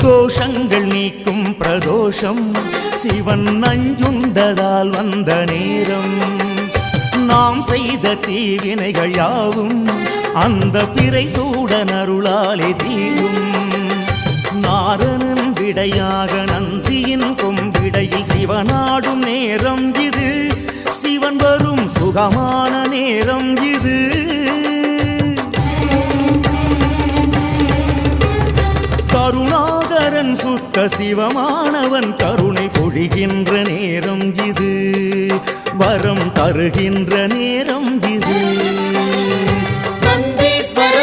தோஷங்கள் நீக்கும் பிரதோஷம் சிவன் நஞ்சுண்டதால் வந்த நேரம் நாம் செய்த தீவினைகள் யாவும் அந்த பிறை சூடன் அருளாலே தீரும் நாரனின் விடையாக நந்தியின் கொம்பிடையில் சிவனாடும் நேரம் இது சிவன் வரும் சுகமான நேரம் இது கருணாகரன் சுத்த சிவமானவன் கருணை பொழிகின்ற நேரம் இது வரம் தருகின்ற நேரம் இது நந்தீஸ்வர